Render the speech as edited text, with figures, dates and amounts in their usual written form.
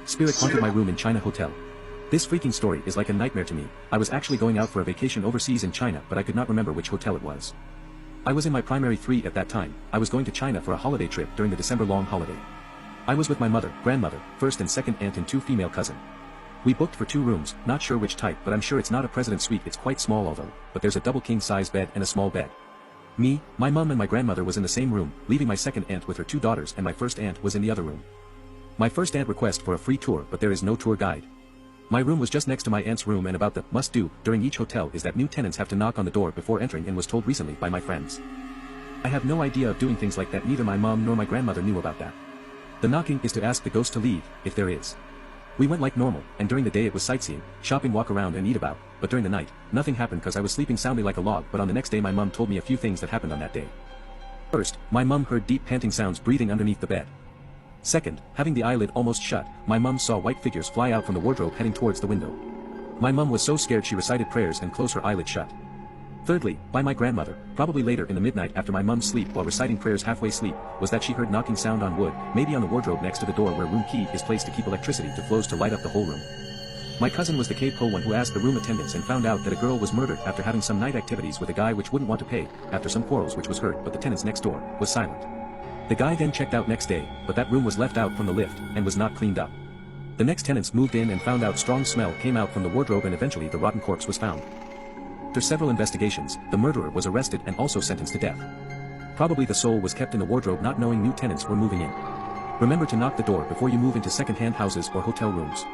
Spirit haunted my room in China hotel. This freaking story is like a nightmare to me. I was actually going out for a vacation overseas in China, but I could not remember which hotel it was. I was in my primary 3 at that time. I was going to China for a holiday trip during the December long holiday. I was with my mother, grandmother, first and second aunt and 2 female cousin. We booked for 2 rooms, not sure which type, but I'm sure it's not a president suite. It's quite small although, but there's a double king size bed and a small bed. Me, my mum and my grandmother was in the same room, leaving my second aunt with her 2 daughters, and my first aunt was in the other room. My first aunt requested for a free tour, but there is no tour guide. My room was just next to my aunt's room, and about the must-do during each hotel is that new tenants have to knock on the door before entering, and was told recently by my friends. I have no idea of doing things like that. Neither my mom nor my grandmother knew about that. The knocking is to ask the ghost to leave, if there is. We went like normal, and during the day it was sightseeing, shopping, walk around and eat about, but during the night, nothing happened because I was sleeping soundly like a log. But on the next day my mom told me a few things that happened on that day. First, my mom heard deep panting sounds breathing underneath the bed. Second, having the eyelid almost shut, my mom saw white figures fly out from the wardrobe heading towards the window. My mom was so scared she recited prayers and closed her eyelid shut. Thirdly, by my grandmother, probably later in the midnight after my mom's sleep while reciting prayers halfway sleep, was that she heard knocking sound on wood, maybe on the wardrobe next to the door where room key is placed to keep electricity to flows to light up the whole room. My cousin was the capo one who asked the room attendants and found out that a girl was murdered after having some night activities with a guy which wouldn't want to pay, after some quarrels which was heard, but the tenants next door was silent. The guy then checked out next day, but that room was left out from the lift and was not cleaned up. The next tenants moved in and found out strong smell came out from the wardrobe, and eventually the rotten corpse was found. After several investigations, the murderer was arrested and also sentenced to death. Probably the soul was kept in the wardrobe not knowing new tenants were moving in. Remember to knock the door before you move into second-hand houses or hotel rooms.